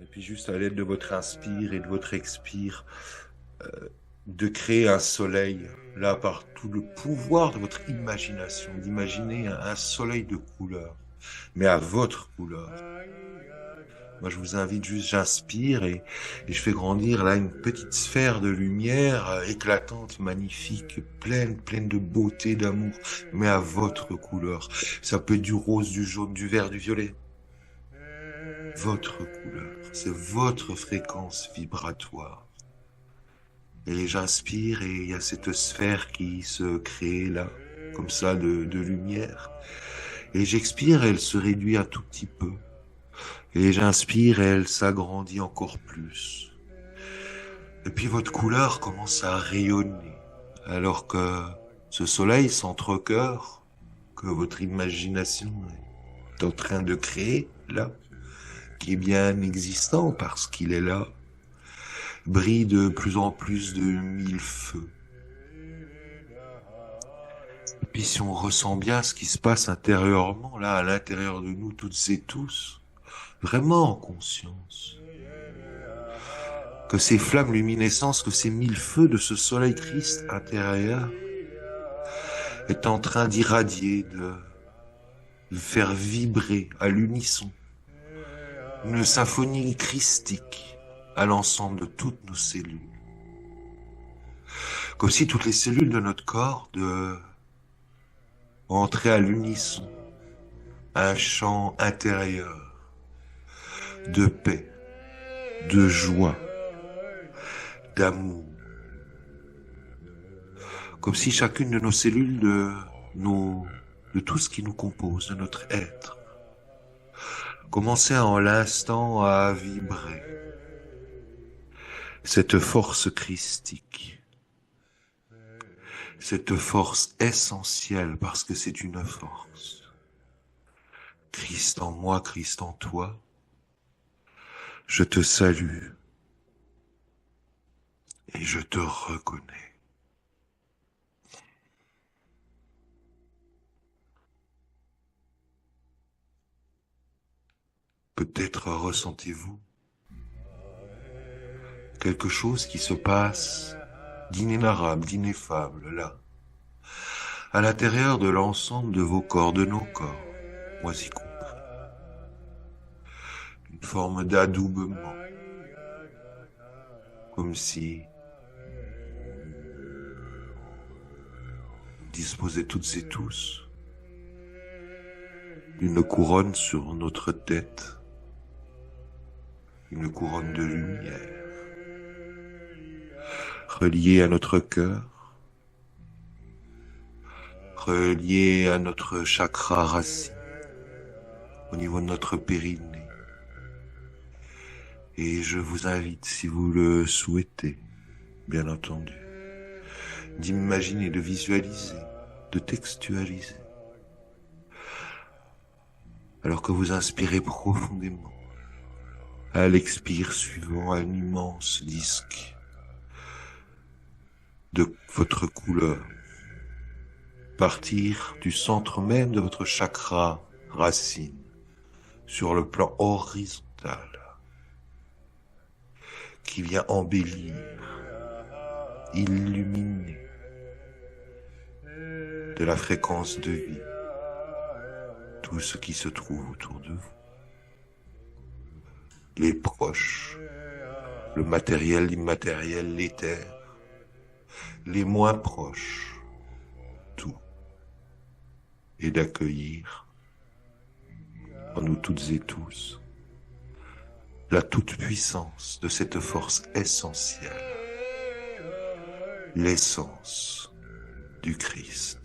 Et puis juste à l'aide de votre inspire et de votre expire, de créer un soleil, là, par tout le pouvoir de votre imagination, d'imaginer un soleil de couleur, mais à votre couleur. Moi, je vous invite juste, j'inspire et je fais grandir là une petite sphère de lumière éclatante, magnifique, pleine de beauté, d'amour, mais à votre couleur. Ça peut être du rose, du jaune, du vert, du violet. Votre couleur, c'est votre fréquence vibratoire. Et j'inspire et il y a cette sphère qui se crée là, comme ça, de lumière. Et j'expire et elle se réduit un tout petit peu. Et j'inspire et elle s'agrandit encore plus. Et puis votre couleur commence à rayonner, alors que ce soleil centre-cœur que votre imagination est en train de créer là, qui est bien existant parce qu'il est là, brille de plus en plus de mille feux. Et puis si on ressent bien ce qui se passe intérieurement, là, à l'intérieur de nous, toutes et tous, vraiment en conscience, que ces flammes luminescentes, que ces mille feux de ce soleil Christ intérieur est en train d'irradier, de faire vibrer à l'unisson une symphonie christique à l'ensemble de toutes nos cellules. Comme si toutes les cellules de notre corps entraient à l'unisson un chant intérieur de paix, de joie, d'amour. Comme si chacune de nos cellules, de tout ce qui nous compose, de notre être, commençait en l'instant à vibrer cette force christique, cette force essentielle parce que c'est une force. Christ en moi, Christ en toi, je te salue et je te reconnais. Peut-être ressentez-vous quelque chose qui se passe d'inénarrable, d'ineffable, là, à l'intérieur de l'ensemble de vos corps, de nos corps, moi y compris. Une forme d'adoubement, comme si vous disposez toutes et tous d'une couronne sur notre tête, une couronne de lumière, reliée à notre cœur, reliée à notre chakra racine, au niveau de notre périnée. Et je vous invite, si vous le souhaitez, bien entendu, d'imaginer, de visualiser, de textualiser, alors que vous inspirez profondément, à l'expire suivant un immense disque de votre couleur, partir du centre même de votre chakra racine, sur le plan horizontal, qui vient embellir, illuminer de la fréquence de vie tout ce qui se trouve autour de vous. Les proches, le matériel, l'immatériel, l'éther, les moins proches, tout, et d'accueillir en nous toutes et tous la toute-puissance de cette force essentielle, l'essence du Christ.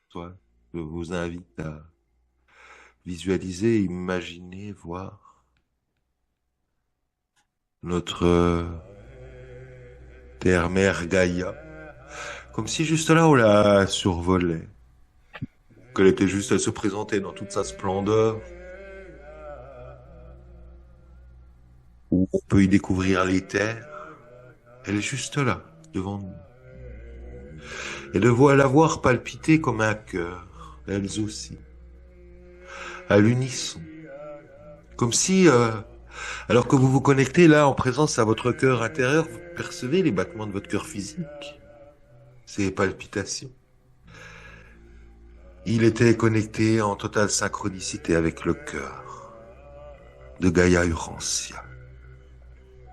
Toi, je vous invite à visualiser, imaginer, voir notre terre-mère Gaïa, comme si juste là on la survolait, qu'elle était juste à se présenter dans toute sa splendeur, où on peut y découvrir les terres. Elle est juste là, devant nous. Et de la voir palpiter comme un cœur, elles aussi, à l'unisson. Comme si, alors que vous vous connectez là en présence à votre cœur intérieur, vous percevez les battements de votre cœur physique, ces palpitations. Il était connecté en totale synchronicité avec le cœur de Gaïa Urantia,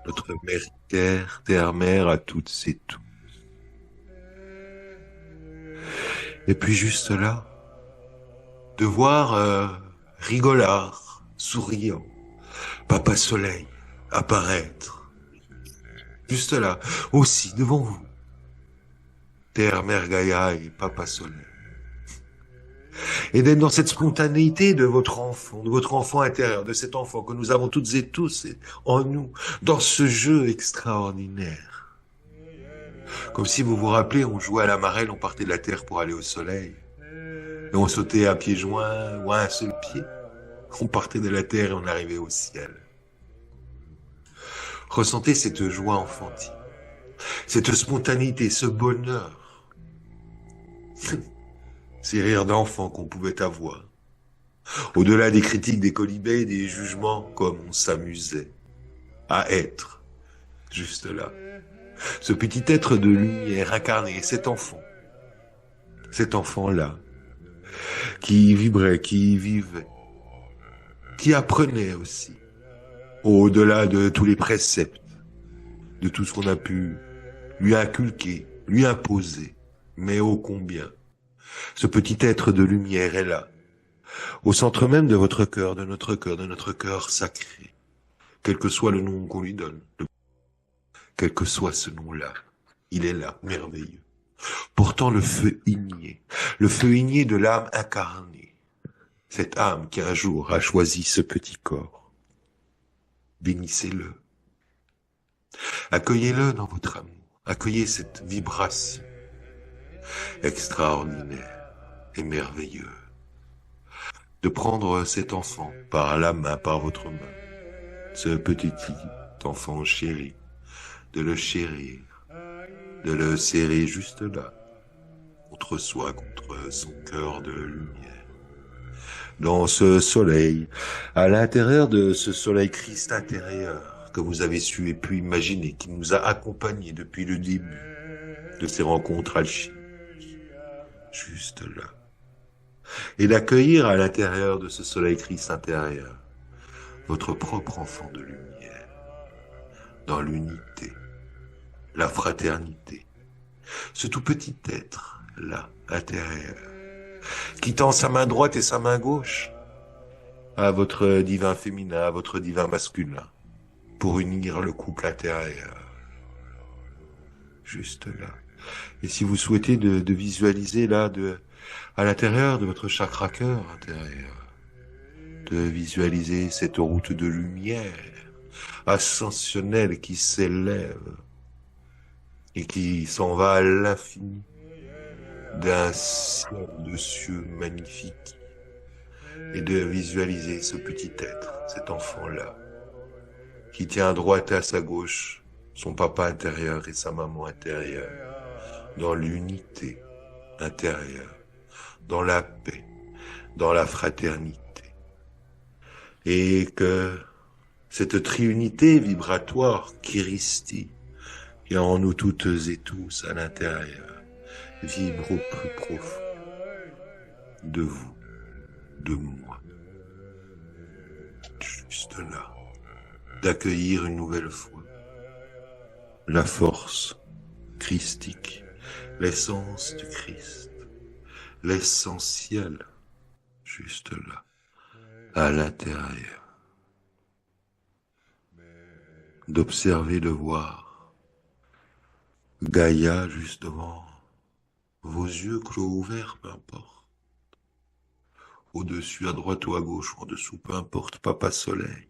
notre mère terre, terre-mère à toutes et tous. Et puis juste là, de voir Rigolard, souriant, Papa Soleil apparaître, juste là, aussi devant vous, terre, mère Gaïa et Papa Soleil. Et d'être dans cette spontanéité de votre enfant intérieur, de cet enfant que nous avons toutes et tous en nous, dans ce jeu extraordinaire. Comme si vous vous rappelez, on jouait à la marelle, on partait de la terre pour aller au soleil. Et on sautait à pieds joints ou à un seul pied. On partait de la terre et on arrivait au ciel. Ressentez cette joie enfantine, cette spontanéité, ce bonheur, ces rires d'enfant qu'on pouvait avoir. Au-delà des critiques des colibés, des jugements, comme on s'amusait à être juste là. Ce petit être de lumière incarné, cet enfant-là, qui vibrait, qui vivait, qui apprenait aussi, au-delà de tous les préceptes, de tout ce qu'on a pu lui inculquer, lui imposer, mais ô combien. Ce petit être de lumière est là, au centre même de votre cœur, de notre cœur sacré, quel que soit le nom qu'on lui donne, quel que soit ce nom-là, il est là, merveilleux. Portant le feu igné de l'âme incarnée, cette âme qui un jour a choisi ce petit corps. Bénissez-le. Accueillez-le dans votre amour. Accueillez cette vibration extraordinaire et merveilleuse de prendre cet enfant par la main, par votre main, ce petit enfant chéri, de le chérir, de le serrer juste là, contre soi, contre son cœur de lumière. Dans ce soleil, à l'intérieur de ce soleil Christ intérieur que vous avez su et pu imaginer, qui nous a accompagnés depuis le début de ces rencontres alchimiques, juste là. Et d'accueillir à l'intérieur de ce soleil Christ intérieur votre propre enfant de lumière, dans l'unité, la fraternité, ce tout petit être là, intérieur, qui tend sa main droite et sa main gauche à votre divin féminin, à votre divin masculin, pour unir le couple intérieur. Juste là. Et si vous souhaitez de visualiser là, à l'intérieur de votre chakra cœur intérieur, de visualiser cette route de lumière ascensionnelle qui s'élève et qui s'en va à l'infini d'un ciel de cieux magnifique, et de visualiser ce petit être, cet enfant-là, qui tient à droite et à sa gauche son papa intérieur et sa maman intérieure, dans l'unité intérieure, dans la paix, dans la fraternité. Et que cette triunité vibratoire, Kiristi, qui est en nous toutes et tous à l'intérieur, vibre au plus profond de vous, de moi, juste là, d'accueillir une nouvelle fois la force christique, l'essence du Christ, l'essentiel, juste là, à l'intérieur, d'observer, de voir Gaïa juste devant vos yeux clos ouverts, peu importe, au-dessus, à droite ou à gauche, ou en dessous, peu importe, Papa Soleil,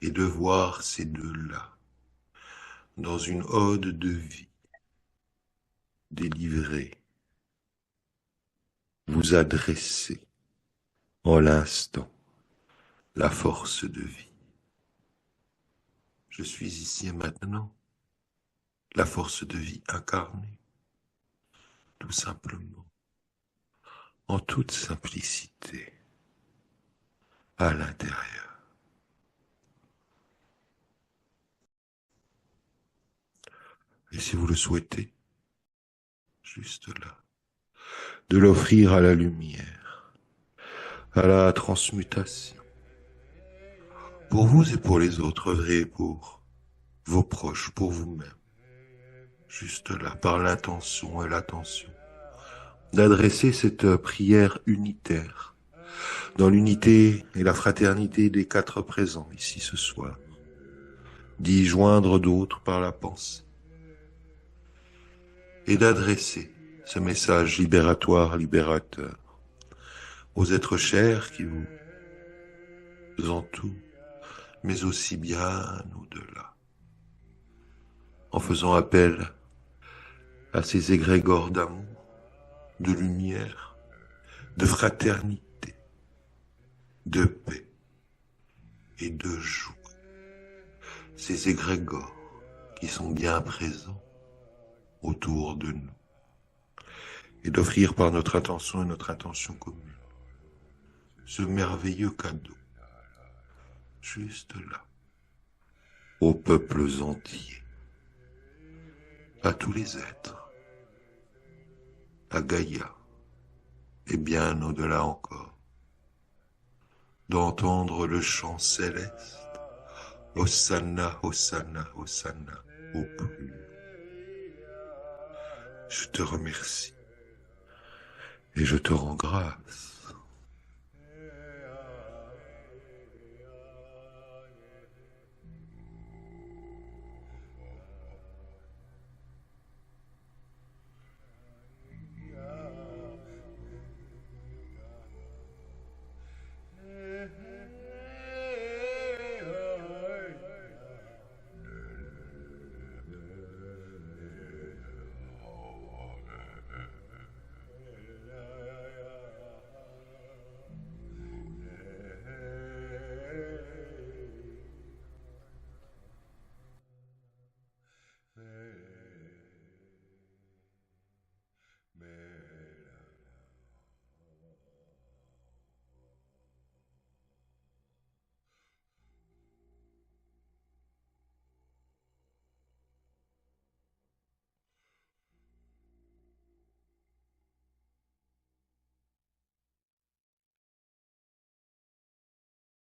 et de voir ces deux-là dans une ode de vie délivrée, vous adresser en l'instant la force de vie. Je suis ici et maintenant, la force de vie incarnée, tout simplement, en toute simplicité, à l'intérieur. Et si vous le souhaitez, juste là, de l'offrir à la lumière, à la transmutation, pour vous et pour les autres, œuvrez pour vos proches, pour vous-même, juste là, par l'intention et l'attention, d'adresser cette prière unitaire, dans l'unité et la fraternité des quatre présents ici ce soir, d'y joindre d'autres par la pensée, et d'adresser ce message libératoire, libérateur, aux êtres chers qui vous entourent, mais aussi bien au-delà, en faisant appel à ces égrégores d'amour, de lumière, de fraternité, de paix et de joie. Ces égrégores qui sont bien présents autour de nous. Et d'offrir par notre attention et notre intention commune ce merveilleux cadeau, juste là, aux peuples entiers, à tous les êtres, à Gaïa, et bien au-delà encore, d'entendre le chant céleste, Hosanna, Hosanna, Hosanna, au plus. Je te remercie et je te rends grâce.